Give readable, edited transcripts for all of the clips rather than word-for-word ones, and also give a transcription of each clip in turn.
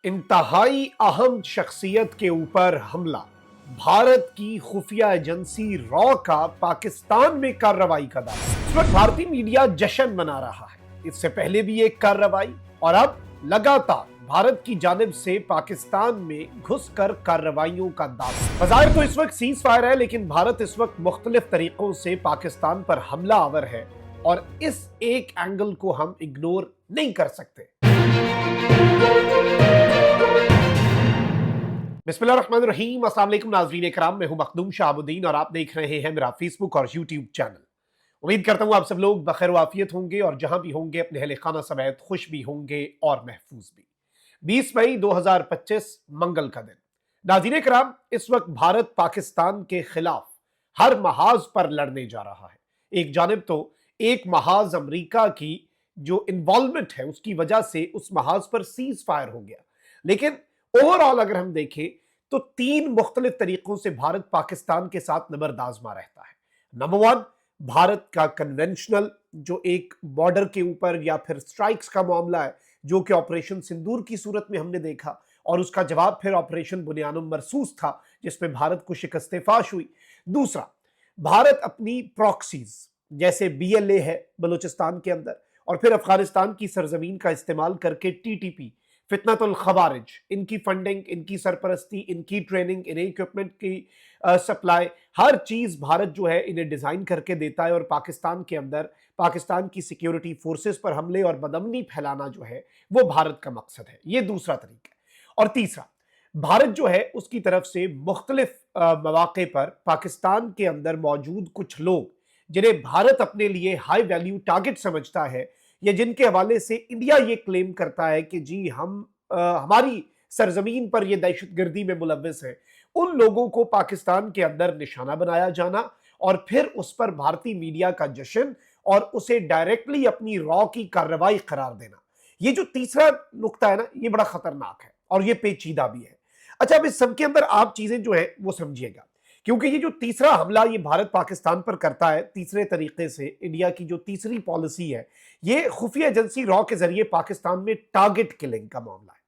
इंतहाई अहम शख्सियत के ऊपर हमला। भारत की खुफिया एजेंसी रॉ का पाकिस्तान में कार्रवाई का दावा। इस वक्त भारतीय मीडिया जश्न मना रहा है। इससे पहले भी एक कार्रवाई और अब लगातार भारत की जानिब से पाकिस्तान में घुसकर कार्रवाइयों का दावा। बज़ाहिर तो इस वक्त सीज फायर है, लेकिन भारत इस वक्त मुख्तलिफ तरीकों से पाकिस्तान पर हमला आवर है और इस एक एंगल को हम इग्नोर नहीं कर सकते। बिस्मिल्लाहिर्रहमानिर्रहीम। अस्सलाम वालेकुम नाज़रीन इकराम, मैं हूं मखदूम शाहबुद्दीन और आप देख रहे हैं मेरा फेसबुक और यूट्यूब चैनल। उम्मीद करता हूं आप सब लोग बखैर वाफियत होंगे और जहां भी होंगे अपने अहले खाना समेत खुश भी होंगे और महफूज भी। 20 मई 2025 मंगल का दिन। नाज़रीन इकराम, इस वक्त भारत पाकिस्तान के खिलाफ हर महाज पर लड़ने जा रहा है। एक जानिब तो एक महाज अमरीका की जो इन्वॉल्वमेंट है उसकी वजह से उस महाज पर सीज फायर हो गया, लेकिन ओवरऑल अगर हम देखें तो तीन मुख्तलिफ तरीकों से भारत पाकिस्तान के साथ नबर्द आजमा रहता है। नंबर वन, भारत का कन्वेंशनल जो एक बॉर्डर के ऊपर या फिर स्ट्राइक्स का मामला है, जो कि ऑपरेशन सिंदूर की सूरत में हमने देखा और उसका जवाब फिर ऑपरेशन बुनियानुम मरसूस था जिसमें भारत को शिकस्त फाश हुई। दूसरा, भारत अपनी प्रॉक्सीज जैसे बीएलए है बलूचिस्तान के अंदर और फिर अफगानिस्तान की सरजमीन का इस्तेमाल करके टीटीपी, फितनतुल खवारिज, इनकी फंडिंग, इनकी सरपरस्ती, इनकी ट्रेनिंग, इन्हें इक्विपमेंट की सप्लाई, हर चीज भारत जो है इन्हें डिजाइन करके देता है और पाकिस्तान के अंदर पाकिस्तान की सिक्योरिटी फोर्सेस पर हमले और बदअमनी फैलाना जो है वो भारत का मकसद है। ये दूसरा तरीका है। और तीसरा, भारत जो है उसकी तरफ से मुख्तलिफ मौके पर पाकिस्तान के अंदर मौजूद कुछ लोग जिन्हें भारत अपने लिए हाई वैल्यू टारगेट समझता है या जिनके हवाले से इंडिया ये क्लेम करता है कि जी हम हमारी सरजमीन पर ये दहशतगर्दी में मुलव्वस है, उन लोगों को पाकिस्तान के अंदर निशाना बनाया जाना और फिर उस पर भारतीय मीडिया का जश्न और उसे डायरेक्टली अपनी रॉ की कार्रवाई करार देना। ये जो तीसरा नुक्ता है ना, ये बड़ा खतरनाक है और ये पेचीदा भी है। अच्छा, अब इस सब के अंदर आप चीजें जो है वो समझिएगा, क्योंकि ये जो तीसरा हमला ये भारत पाकिस्तान पर करता है तीसरे तरीके से, इंडिया की जो तीसरी पॉलिसी है, ये खुफिया एजेंसी रॉ के जरिए पाकिस्तान में टारगेट किलिंग का मामला है।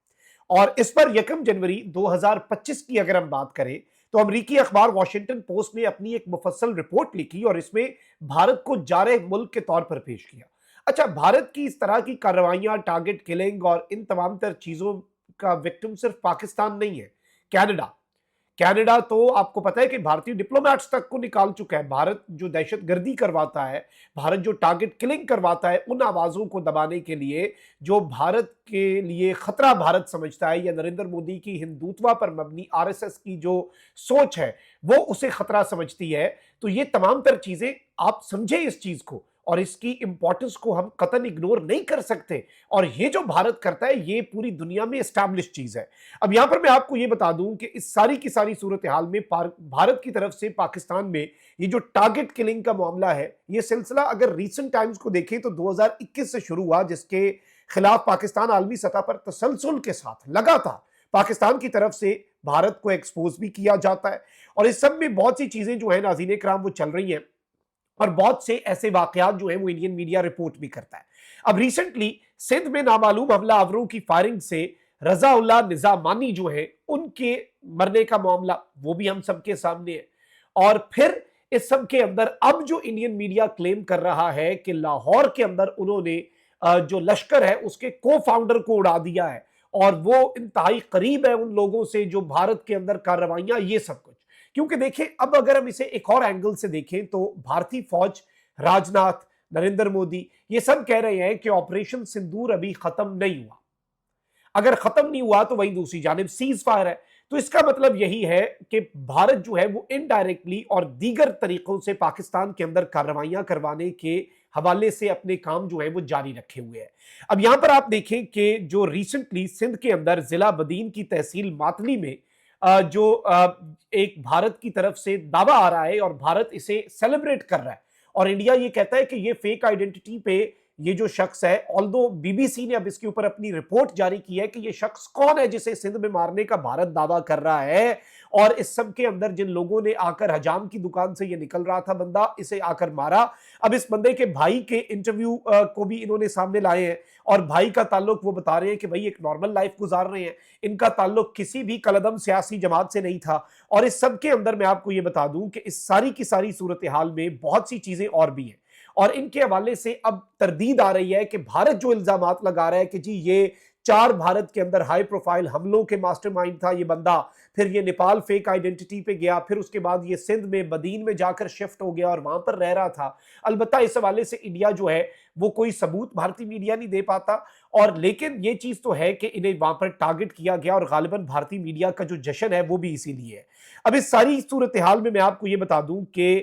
और इस पर 1 जनवरी 2025 की अगर हम बात करें तो अमरीकी अखबार वॉशिंगटन पोस्ट ने अपनी एक मुफस्सल रिपोर्ट लिखी और इसमें भारत को जारे मुल्क के तौर पर पेश किया। अच्छा, भारत की इस तरह की कार्रवाइयां, टारगेट किलिंग और इन तमाम तर चीजों का विक्टिम सिर्फ पाकिस्तान नहीं है, कनाडा। कनाडा तो आपको पता है कि भारतीय डिप्लोमैट्स तक को निकाल चुका है। भारत जो दहशतगर्दी करवाता है, भारत जो टारगेट किलिंग करवाता है, उन आवाजों को दबाने के लिए जो भारत के लिए खतरा भारत समझता है या नरेंद्र मोदी की हिंदुत्व पर मबनी आरएसएस की जो सोच है वो उसे खतरा समझती है। तो ये तमाम तर चीजें आप समझे इस चीज को और इसकी इंपॉर्टेंस को हम कतई इग्नोर नहीं कर सकते। और ये जो भारत करता है ये पूरी दुनिया में एस्टैब्लिश चीज है। अब यहां पर मैं आपको ये बता दूं कि इस सारी की सारी सूरत हाल में भारत की तरफ से पाकिस्तान में ये जो टारगेट किलिंग का मामला है, ये सिलसिला अगर रीसेंट टाइम्स को देखें तो 2021 से शुरू हुआ, जिसके खिलाफ पाकिस्तान आलमी सतह पर तसलसल के साथ लगातार पाकिस्तान की तरफ से भारत को एक्सपोज भी किया जाता है। और इस सब में बहुत सी चीजें जो है नाज़रीन इकराम वो चल रही हैं और बहुत से ऐसे वाकयात जो है वो इंडियन मीडिया रिपोर्ट भी करता है। अब रिसेंटली सिंध में नामालूम हमला आवरों की फायरिंग से रजाउल्लाह निजामानी जो है उनके मरने का मामला वो भी हम सबके सामने है। और फिर इस सब के अंदर अब जो इंडियन मीडिया क्लेम कर रहा है कि लाहौर के अंदर उन्होंने जो लश्कर है उसके को फाउंडर को उड़ा दिया है और वो इंतहाई करीब है उन लोगों से जो भारत के अंदर कार्रवाइयां, ये सब कुछ। क्योंकि देखें, अब अगर हम इसे एक और एंगल से देखें तो भारतीय फौज, राजनाथ, नरेंद्र मोदी ये सब कह रहे हैं कि ऑपरेशन सिंदूर अभी खत्म नहीं हुआ। अगर खत्म नहीं हुआ तो वहीं दूसरी जानिब सीज फायर है। तो इसका मतलब यही है कि भारत जो है वो इनडायरेक्टली और दीगर तरीकों से पाकिस्तान के अंदर कार्रवाइयां करवाने के हवाले से अपने काम जो है वो जारी रखे हुए है। अब यहां पर आप देखें कि जो रिसेंटली सिंध के अंदर जिला बदीन की तहसील मातली में जो एक भारत की तरफ से दावा आ रहा है और भारत इसे सेलिब्रेट कर रहा है और इंडिया ये कहता है कि ये फेक आइडेंटिटी पे یہ جو شخص ہے، آلدو بی بی سی نے اب اس کے اوپر اپنی رپورٹ جاری کی ہے کہ یہ شخص کون ہے جسے سندھ میں مارنے کا بھارت دعویٰ کر رہا ہے، اور اس سب کے اندر جن لوگوں نے آ کر حجام کی دکان سے یہ نکل رہا تھا بندہ، اسے آ کر مارا۔ اب اس بندے کے بھائی کے انٹرویو کو بھی انہوں نے سامنے لائے ہیں، اور بھائی کا تعلق وہ بتا رہے ہیں کہ بھائی ایک نارمل لائف گزار رہے ہیں، ان کا تعلق کسی بھی کلعدم سیاسی جماعت سے نہیں تھا۔ اور اس سب کے اندر میں آپ کو یہ بتا دوں کہ اس ساری کی ساری صورتحال میں بہت سی چیزیں اور بھی ہیں، اور ان کے حوالے سے اب تردید آ رہی ہے کہ بھارت جو الزامات لگا رہا ہے کہ جی یہ 4 بھارت کے اندر ہائی پروفائل حملوں کے ماسٹر مائنڈ تھا یہ بندہ، پھر یہ نیپال فیک آئیڈینٹی پہ گیا، پھر اس کے بعد یہ سندھ میں بدین میں جا کر شفٹ ہو گیا اور وہاں پر رہ رہا تھا۔ البتہ اس حوالے سے انڈیا جو ہے وہ کوئی ثبوت بھارتی میڈیا نہیں دے پاتا، اور لیکن یہ چیز تو ہے کہ انہیں وہاں پر ٹارگٹ کیا گیا، اور غالباً بھارتی میڈیا کا جو جشن ہے وہ بھی اسی لیے ہے۔ اب اس ساری صورتحال میں آپ کو یہ بتا دوں کہ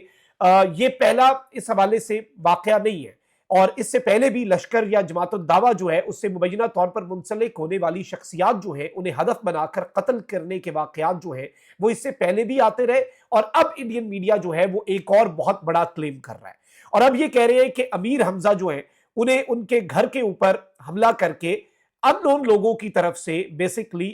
یہ پہلا اس حوالے سے واقعہ نہیں ہے، اور اس سے پہلے بھی لشکر یا جماعت الدعوہ جو ہے اس سے مبینہ طور پر منسلک ہونے والی شخصیات جو ہیں انہیں ہدف بنا کر قتل کرنے کے واقعات جو ہیں وہ اس سے پہلے بھی آتے رہے، اور اب انڈین میڈیا جو ہے وہ ایک اور بہت بڑا کلیم کر رہا ہے، اور اب یہ کہہ رہے ہیں کہ امیر حمزہ جو ہیں انہیں ان کے گھر کے اوپر حملہ کر کے ان نون لوگوں کی طرف سے بیسکلی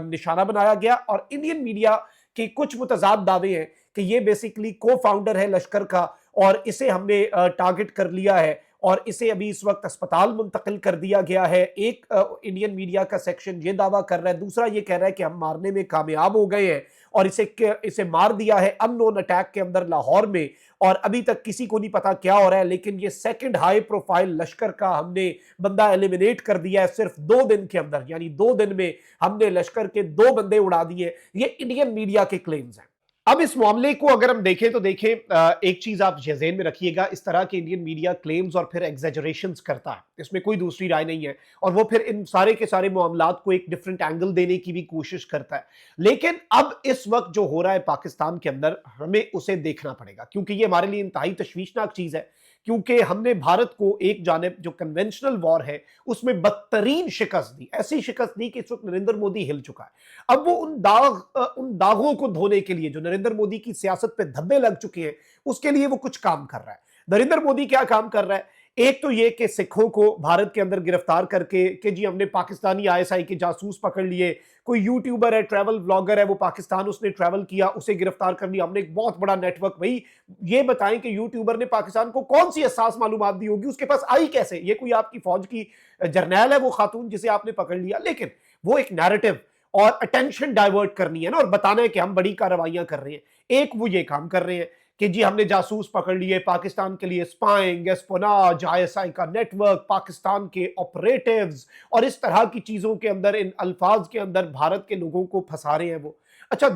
نشانہ بنایا گیا، اور انڈین میڈیا کے کچھ متضاد دعوے ہیں کہ یہ بیسکلی کو فاؤنڈر ہے لشکر کا، اور اسے ہم نے ٹارگٹ کر لیا ہے، اور اسے ابھی اس وقت اسپتال منتقل کر دیا گیا ہے۔ ایک انڈین میڈیا کا سیکشن یہ دعویٰ کر رہا ہے، دوسرا یہ کہہ رہا ہے کہ ہم مارنے میں کامیاب ہو گئے ہیں، اور اسے مار دیا ہے ان نون اٹیک کے اندر لاہور میں، اور ابھی تک کسی کو نہیں پتا کیا ہو رہا ہے، لیکن یہ سیکنڈ ہائی پروفائل لشکر کا ہم نے بندہ ایلیمنیٹ کر دیا ہے صرف 2 دن کے اندر، یعنی 2 دن میں ہم نے لشکر کے 2 بندے اڑا دیے۔ یہ انڈین میڈیا کے کلیمز ہیں۔ اب اس معاملے کو اگر ہم دیکھیں تو دیکھیں ایک چیز آپ ذہن میں رکھیے گا، اس طرح کے انڈین میڈیا کلیمز اور پھر ایگزیجریشنز کرتا ہے، اس میں کوئی دوسری رائے نہیں ہے، اور وہ پھر ان سارے کے سارے معاملات کو ایک ڈیفرنٹ اینگل دینے کی بھی کوشش کرتا ہے، لیکن اب اس وقت جو ہو رہا ہے پاکستان کے اندر ہمیں اسے دیکھنا پڑے گا، کیونکہ یہ ہمارے لیے انتہائی تشویشناک چیز ہے، کیونکہ ہم نے بھارت کو ایک جانب جو کنونشنل وار ہے اس میں بدترین شکست دی، ایسی شکست دی کہ اس وقت نریندر مودی ہل چکا ہے۔ اب وہ ان داغوں کو دھونے کے لیے جو نریندر مودی کی سیاست پہ دھبے لگ چکے ہیں اس کے لیے وہ کچھ کام کر رہا ہے۔ نریندر مودی کیا کام کر رہا ہے؟ ایک تو یہ کہ سکھوں کو بھارت کے اندر گرفتار کر کے کہ جی ہم نے پاکستانی آئی ایس آئی کے جاسوس پکڑ لیے، کوئی یوٹیوبر ہے، ٹریول بلاگر ہے، وہ پاکستان اس نے ٹریول کیا، اسے گرفتار کر لیا، ہم نے ایک بہت بڑا نیٹ ورک۔ بھائی یہ بتائیں کہ یوٹیوبر نے پاکستان کو کون سی حساس معلومات دی ہوگی، اس کے پاس آئی کیسے؟ یہ کوئی آپ کی فوج کی جرنیل ہے وہ خاتون جسے آپ نے پکڑ لیا، لیکن وہ ایک نیریٹو اور اٹینشن ڈائیورٹ کرنی ہے نا، اور بتانا ہے کہ ہم بڑی کارروائیاں کر رہے ہیں۔ ایک وہ یہ کام کر رہے ہیں کہ جی ہم نے جاسوس پکڑ لیے، پاکستان کے لیے سپائنگ، اسپوناج، آئی ایس آئی کا نیٹ ورک، پاکستان کے آپریٹیوز، اور اس طرح کی چیزوں کے اندر، ان الفاظ کے اندر بھارت کے لوگوں کو پھنسا رہے ہیں وہ۔ اچھا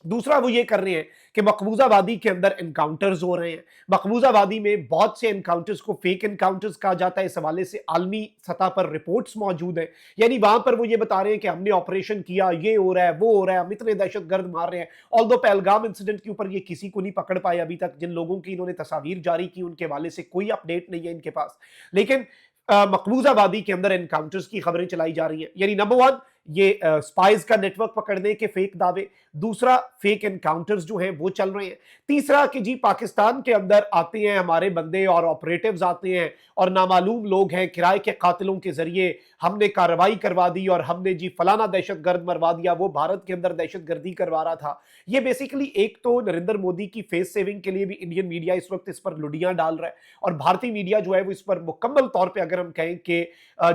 دوسرا وہ یہ کر رہے ہیں کہ مقبوضہ وادی کے اندر انکاؤنٹرز ہو رہے ہیں، مقبوضہ وادی میں بہت سے انکاؤنٹرز کو فیک انکاؤنٹرز کہا جاتا ہے، اس حوالے سے عالمی سطح پر رپورٹس موجود ہیں، یعنی وہاں پر وہ یہ بتا رہے ہیں کہ ہم نے آپریشن کیا، یہ ہو رہا ہے، وہ ہو رہا ہے، ہم اتنے دہشت گرد مار رہے ہیں۔ آلدو پہلگام انسیڈنٹ کے اوپر یہ کسی کو نہیں پکڑ پائے ابھی تک، جن لوگوں کی انہوں نے تصاویر جاری کی ان کے حوالے سے کوئی اپڈیٹ نہیں ہے ان کے پاس، لیکن مقبوضہ وادی کے اندر انکاؤنٹرز کی خبریں چلائی جا رہی ہیں۔ یعنی نمبر 1 یہ سپائز کا نیٹ ورک پکڑنے کے فیک دعوے، دوسرا فیک انکاؤنٹرز جو ہیں وہ چل رہے ہیں، تیسرا کہ جی پاکستان کے اندر آتے ہیں ہمارے بندے اور آپریٹیوز آتے ہیں اور نامعلوم لوگ ہیں کرائے کے قاتلوں کے ذریعے ہم نے کارروائی کروا دی اور ہم نے جی فلانا دہشت گرد مروا دیا، وہ بھارت کے اندر دہشت گردی کروا رہا تھا۔ یہ بیسیکلی ایک تو نریندر مودی کی فیس سیونگ کے لیے بھی انڈین میڈیا اس وقت اس پر لڈیاں ڈال رہا ہے، اور بھارتی میڈیا جو ہے وہ اس پر مکمل طور پہ اگر ہم کہیں کہ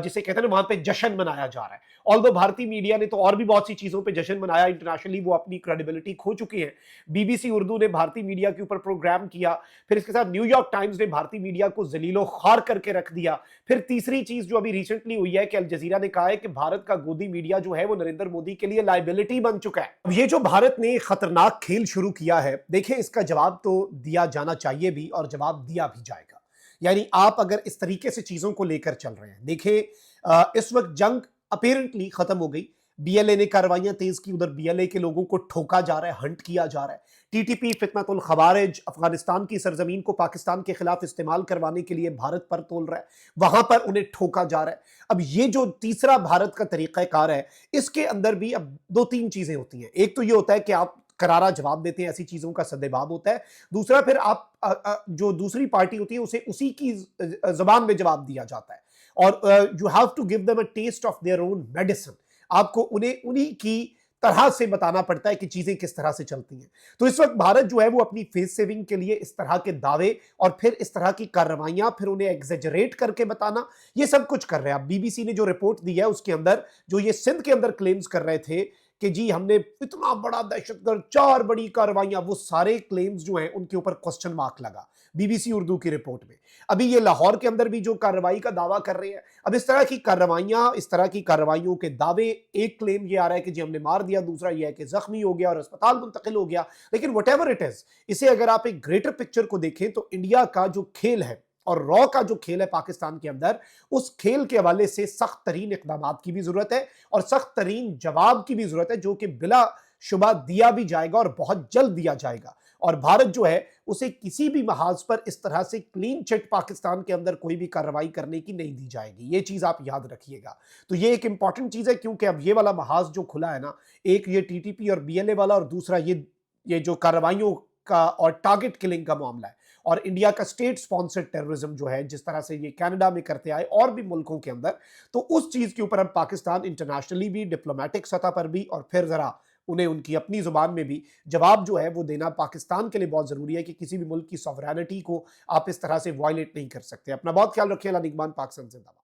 جسے کہتے ہیں نا وہاں پہ جشن منایا جا رہا ہے۔ آلدو بھارتی میڈیا نے تو اور بھی بہت سی چیزوں پہ جشن منایا، انٹرنیشنلی وہ اپنی کریڈیبلٹی کھو چکے ہیں۔ بی بی سی اردو نے بھارتی میڈیا کے اوپر پروگرام کیا، پھر اس کے ساتھ نیو یارک ٹائمز نے بھارتی میڈیا کو ذلیل و خوار کر کے رکھ دیا۔ پھر تیسری چیز جو ابھی ریسنٹلی ہوئی ہے کہ الجزیرہ نے کہا ہے کہ بھارت کا گودی میڈیا جو ہے وہ نریندر مودی کے لیے لائبلٹی بن چکا ہے۔ اب یہ جو بھارت نے خطرناک کھیل شروع کیا ہے، دیکھیں اس کا جواب تو دیا جانا چاہیے بھی، اور جواب دیا بھی جائے گا۔ یعنی آپ اگر اس طریقے سے چیزوں کو لے کر چل رہے ہیں، دیکھیں اس وقت جنگ اپیرنٹلی ختم ہو گئی، بی ایل اے نے کارروائیاں تیز کی، ادھر بی ایل اے کے لوگوں کو ٹھوکا جا رہا ہے، ہنٹ کیا جا رہا ہے۔ ٹی ٹی پی فتنۃ الخوارج افغانستان کی سرزمین کو پاکستان کے خلاف استعمال کروانے کے لیے بھارت پر تول رہا ہے، وہاں پر انہیں ٹھوکا جا رہا ہے۔ اب یہ جو تیسرا بھارت کا طریقہ کار ہے، اس کے اندر بھی اب 2-3 چیزیں ہوتی ہیں۔ ایک تو یہ ہوتا ہے کہ آپ करारा जवाब देते हैं, ऐसी चीज़ों का सद्देबाब होता है। दूसरा फिर आप जो दूसरी पार्टी होती है उसे उसी की ज़बान में जवाब दिया जाता है और you have to give them a taste of their own medicine. आपको उन्हें उन्हीं की तरह से बताना पड़ता है कि चीज़ें किस तरह से चलती हैं। तो इस वक्त भारत जो है वो अपनी फेस सेविंग के लिए इस तरह के दावे और फिर इस तरह की कार्रवाइयाँ, फिर उन्हें एग्जेजरेट करके बताना, ये सब कुछ कर रहे हैं। अब बीबीसी ने जो रिपोर्ट दी है उसके अंदर जो ये सिंध के अंदर क्लेम्स कर रहे थे कि जी हमने इतना बड़ा दहशतगर्द, 4 बड़ी कार्रवाइयां, वो सारे क्लेम्स जो हैं उनके ऊपर क्वेश्चन मार्क लगा बीबीसी उर्दू की रिपोर्ट में। अभी ये लाहौर के अंदर भी जो कार्रवाई का दावा कर रहे हैं, अब इस तरह की कार्रवाइयां, इस तरह की कार्रवाइयों के दावे, एक क्लेम ये आ रहा है कि जी हमने मार दिया, दूसरा ये है कि जख्मी हो गया और अस्पताल मुंतकिल हो गया। लेकिन वट एवर इट इज, इसे अगर आप एक ग्रेटर पिक्चर को देखें तो इंडिया का जो खेल है और रॉ का जो खेल है पाकिस्तान के अंदर, उस खेल के हवाले से सख्त तरीन इकदाम की भी जरूरत है और सख्त तरीन जवाब की भी जरूरत है, जो कि बिला शुबा दिया भी जाएगा और बहुत जल्द दिया जाएगा। और भारत जो है उसे किसी भी महाज पर इस तरह से क्लीन चिट पाकिस्तान के अंदर कोई भी कार्रवाई करने की नहीं दी जाएगी, ये चीज आप याद रखिएगा। तो ये एक इंपॉर्टेंट चीज है, क्योंकि अब ये वाला महाज जो खुला है ना, एक ये टीटीपी और बीएलए वाला और दूसरा ये जो कार्रवाइयों का और टारगेट किलिंग का मामला है, और इंडिया का स्टेट स्पॉन्सर्ड टेररिज्म जो है, जिस तरह से ये कनाडा में करते आए और भी मुल्कों के अंदर, तो उस चीज के ऊपर अब पाकिस्तान इंटरनेशनली भी, डिप्लोमेटिक सतह पर भी, और फिर जरा उन्हें उनकी अपनी जुबान में भी जवाब जो है वो देना पाकिस्तान के लिए बहुत जरूरी है कि किसी भी मुल्क की सॉवरेनिटी को आप इस तरह से वायलेट नहीं कर सकते। अपना बहुत ख्याल रखिए। निगमान, पाकिस्तान जिंदाबाद।